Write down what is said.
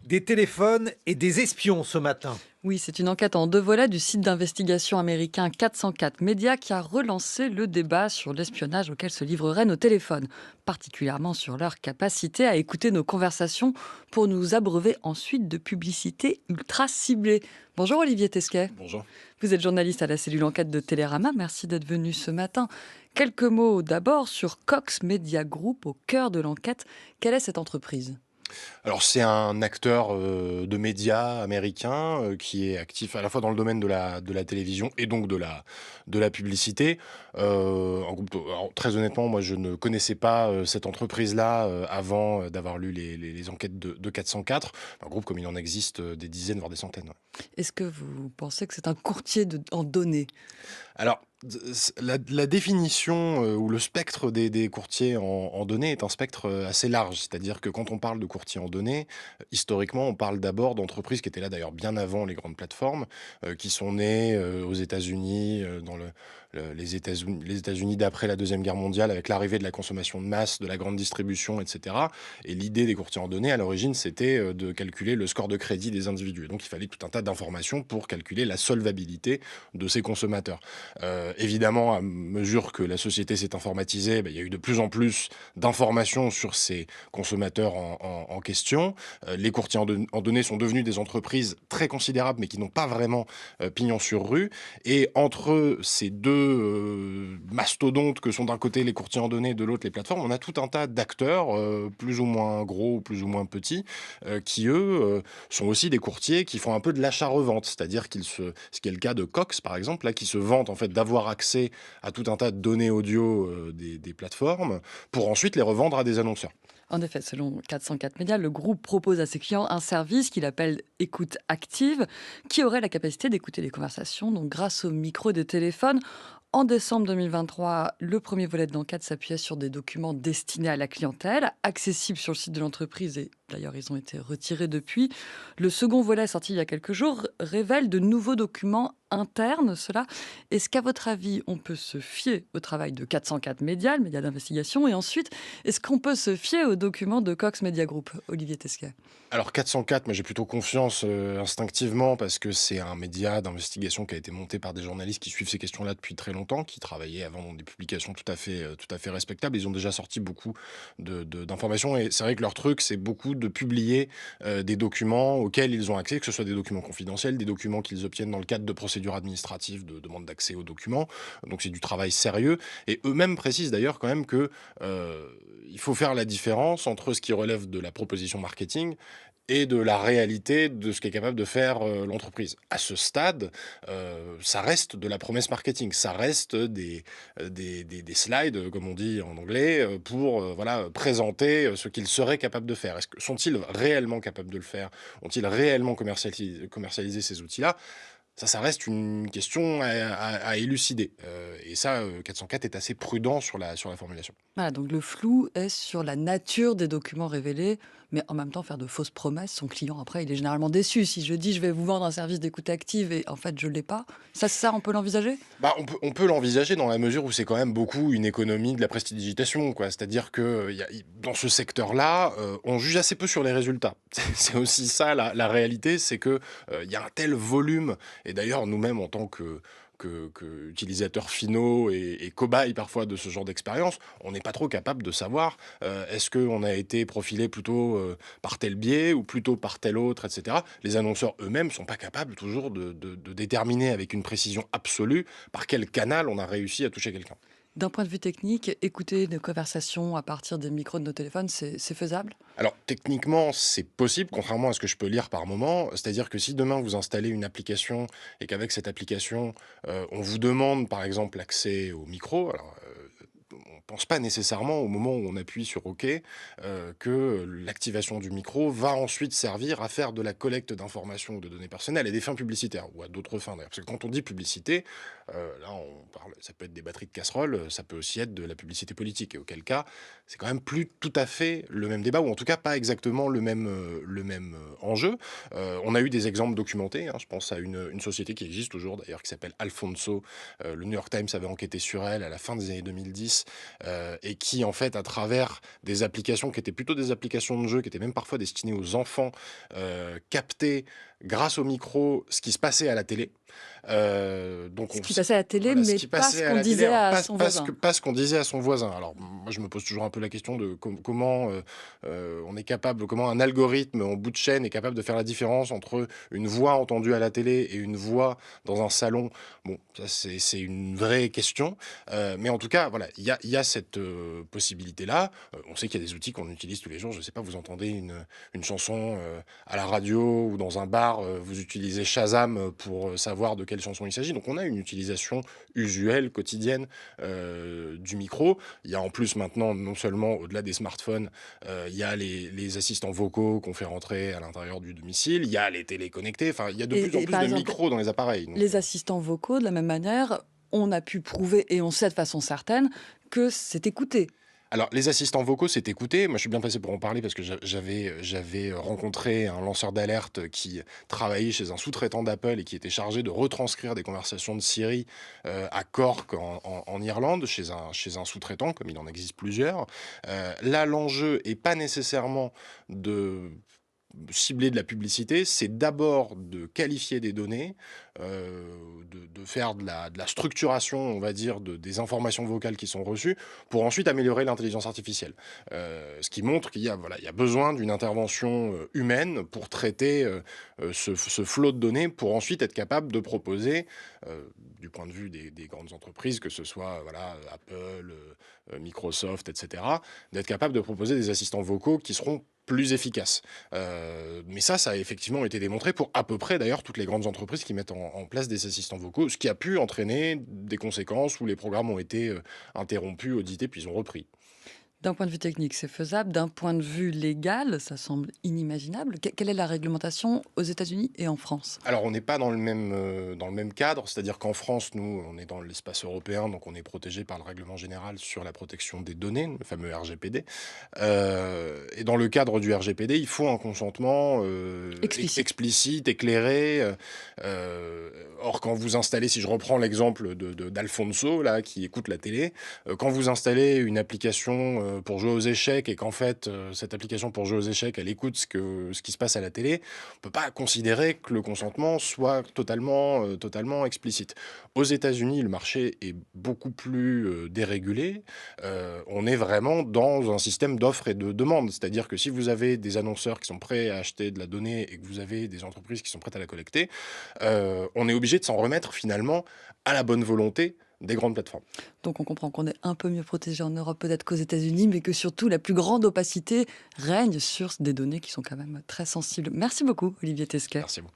Des téléphones et des espions ce matin. Oui, c'est une enquête en deux volets du site d'investigation américain 404 Médias qui a relancé le débat sur l'espionnage auquel se livreraient nos téléphones, particulièrement sur leur capacité à écouter nos conversations pour nous abreuver ensuite de publicités ultra ciblées. Bonjour Olivier Tesquet, Bonjour. vous êtes journaliste à la cellule enquête de Télérama, merci d'être venu ce matin. Quelques mots d'abord sur Cox Media Group au cœur de l'enquête. Quelle est cette entreprise ? Alors c'est un acteur de médias américain qui est actif à la fois dans le domaine de la télévision et donc de la publicité. Alors, très honnêtement, moi je ne connaissais pas cette entreprise-là avant d'avoir lu les enquêtes de 404. Un groupe comme il en existe des dizaines, voire des centaines. Ouais. Est-ce que vous pensez que c'est un courtier en données ? Alors, la définition ou le spectre des courtiers en données est un spectre assez large. C'est-à-dire que quand on parle de courtiers en données, historiquement, on parle d'abord d'entreprises qui étaient là d'ailleurs bien avant les grandes plateformes, qui sont nées aux États-Unis, dans les États-Unis d'après la Deuxième Guerre mondiale, avec l'arrivée de la consommation de masse, de la grande distribution, etc. Et l'idée des courtiers en données, à l'origine, c'était de calculer le score de crédit des individus. Et donc, il fallait tout un tas d'informations pour calculer la solvabilité de ces consommateurs. Évidemment, à mesure que la société s'est informatisée, il y a eu de plus en plus d'informations sur ces consommateurs en question. Les courtiers en données sont devenus des entreprises très considérables, mais qui n'ont pas vraiment pignon sur rue. Et entre ces deux mastodontes que sont d'un côté les courtiers en données, de l'autre les plateformes, on a tout un tas d'acteurs, plus ou moins gros ou plus ou moins petits, qui eux sont aussi des courtiers qui font un peu de l'achat-revente. C'est-à-dire ce qui est le cas de Cox, par exemple, là, qui se vante en fait d'avoir accès à tout un tas de données audio des plateformes pour ensuite les revendre à des annonceurs. En effet, selon 404 Médias, le groupe propose à ses clients un service qu'il appelle écoute active, qui aurait la capacité d'écouter les conversations, donc grâce au micro des téléphones. En décembre 2023, le premier volet de l'enquête s'appuyait sur des documents destinés à la clientèle, accessibles sur le site de l'entreprise, et d'ailleurs ils ont été retirés depuis. Le second volet, sorti il y a quelques jours, révèle de nouveaux documents internes. Cela, est-ce qu'à votre avis, on peut se fier au travail de 404 Médias, le média d'investigation, et ensuite, est-ce qu'on peut se fier aux documents de Cox Media Group, Olivier Tesquet ? Alors 404, moi j'ai plutôt confiance instinctivement parce que c'est un média d'investigation qui a été monté par des journalistes qui suivent ces questions-là depuis très longtemps, qui travaillaient avant dans des publications tout à fait respectables. Ils ont déjà sorti beaucoup d'informations et c'est vrai que leur truc, c'est beaucoup de publier des documents auxquels ils ont accès, que ce soit des documents confidentiels, des documents qu'ils obtiennent dans le cadre de procédures administratives de demande d'accès aux documents. Donc c'est du travail sérieux et eux-mêmes précisent d'ailleurs quand même que il faut faire la différence entre ce qui relève de la proposition marketing et de la réalité de ce qu'est capable de faire l'entreprise. À ce stade, ça reste de la promesse marketing, ça reste des slides, comme on dit en anglais, pour voilà, présenter ce qu'ils seraient capables de faire. Sont-ils réellement capables de le faire? Ont-ils réellement commercialisé ces outils-là? Ça reste une question à élucider. Et ça, 404 est assez prudent sur la formulation. Voilà, donc le flou est sur la nature des documents révélés, mais en même temps faire de fausses promesses, son client après il est généralement déçu. Si je dis je vais vous vendre un service d'écoute active et en fait je ne l'ai pas, ça on peut l'envisager ? On peut l'envisager dans la mesure où c'est quand même beaucoup une économie de la prestidigitation, quoi. C'est-à-dire que dans ce secteur-là, on juge assez peu sur les résultats. C'est aussi ça la réalité, c'est que il y a un tel volume, et d'ailleurs nous-mêmes en tant que utilisateurs finaux et cobayes parfois de ce genre d'expérience, on n'est pas trop capable de savoir est-ce qu'on a été profilé plutôt par tel biais ou plutôt par tel autre, etc. Les annonceurs eux-mêmes sont pas capables toujours de déterminer avec une précision absolue par quel canal on a réussi à toucher quelqu'un. D'un point de vue technique, écouter nos conversations à partir des micros de nos téléphones, c'est faisable ? Alors techniquement, c'est possible, contrairement à ce que je peux lire par moment. C'est-à-dire que si demain vous installez une application et qu'avec cette application, on vous demande par exemple l'accès au micro, alors on pense pas nécessairement au moment où on appuie sur OK que l'activation du micro va ensuite servir à faire de la collecte d'informations ou de données personnelles à des fins publicitaires ou à d'autres fins d'ailleurs. Parce que quand on dit publicité, là on parle, ça peut être des batteries de casseroles, ça peut aussi être de la publicité politique. Et auquel cas, c'est quand même plus tout à fait le même débat ou en tout cas pas exactement le même enjeu. On a eu des exemples documentés. Je pense à une société qui existe toujours d'ailleurs qui s'appelle Alfonso. Le New York Times avait enquêté sur elle à la fin des années 2010 et qui, en fait, à travers des applications qui étaient plutôt des applications de jeu, qui étaient même parfois destinées aux enfants, captaient, grâce au micro, ce qui se passait à la télé. Donc Ce on qui s passait à la télé, voilà, ce mais qui pas ce passait à qu'on la télé, disait alors à pas son pas ce voisin. que pas ce qu'on disait à son voisin. Alors, moi, je me pose toujours un peu la question de comment, on est capable comment un algorithme en bout de chaîne est capable de faire la différence entre une voix entendue à la télé et une voix dans un salon. Bon, ça, c'est une vraie question, mais en tout cas, voilà, il y a cette, possibilité-là. On sait qu'il y a des outils qu'on utilise tous les jours. Je sais pas, vous entendez une chanson, à la radio ou dans un bar, vous utilisez Shazam pour, savoir de quelle chanson il s'agit. Donc on a une utilisation usuelle, quotidienne, du micro. Il y a en plus maintenant, non seulement au-delà des smartphones, il y a les assistants vocaux qu'on fait rentrer à l'intérieur du domicile, il y a les téléconnectés, enfin, il y a de plus en Et plus par de exemple, micros dans les appareils. Donc, les assistants vocaux, de la même manière, on a pu prouver, et on sait de façon certaine, que c'est écouté. alors, les assistants vocaux, c'est écouté. Moi, je suis bien placé pour en parler parce que j'avais rencontré un lanceur d'alerte qui travaillait chez un sous-traitant d'Apple et qui était chargé de retranscrire des conversations de Siri à Cork en Irlande, chez un sous-traitant, comme il en existe plusieurs. Là, l'enjeu est pas nécessairement de cibler de la publicité, c'est d'abord de qualifier des données, de faire de la structuration, on va dire, des informations vocales qui sont reçues, pour ensuite améliorer l'intelligence artificielle. Ce qui montre qu'il y a, voilà, il y a besoin d'une intervention humaine pour traiter ce flot de données, pour ensuite être capable de proposer, du point de vue des grandes entreprises, que ce soit voilà, Apple, Microsoft, etc., d'être capable de proposer des assistants vocaux qui seront plus efficaces. Mais ça a effectivement été démontré pour à peu près d'ailleurs toutes les grandes entreprises qui mettent en place des assistants vocaux, ce qui a pu entraîner des conséquences où les programmes ont été interrompus, audités, puis ils ont repris. D'un point de vue technique, c'est faisable. D'un point de vue légal, ça semble inimaginable. Quelle est la réglementation aux États-Unis et en France? Alors, on n'est pas dans le même cadre, c'est-à-dire qu'en France, nous, on est dans l'espace européen, donc on est protégé par le règlement général sur la protection des données, le fameux RGPD. Et dans le cadre du RGPD, il faut un consentement Explicite. explicite, éclairé. Or, quand vous installez, si je reprends l'exemple d'Alfonso, là, qui écoute la télé, quand vous installez une application pour jouer aux échecs et qu'en fait, cette application pour jouer aux échecs, elle écoute ce qui se passe à la télé, on peut pas considérer que le consentement soit totalement explicite. Aux États-Unis, le marché est beaucoup plus dérégulé. On est vraiment dans un système d'offre et de demande. C'est-à-dire que si vous avez des annonceurs qui sont prêts à acheter de la donnée et que vous avez des entreprises qui sont prêtes à la collecter, on est obligé de s'en remettre finalement à la bonne volonté des grandes plateformes. Donc on comprend qu'on est un peu mieux protégé en Europe peut-être qu'aux États-Unis, mais que surtout la plus grande opacité règne sur des données qui sont quand même très sensibles. Merci beaucoup, Olivier Tesquet. Merci beaucoup.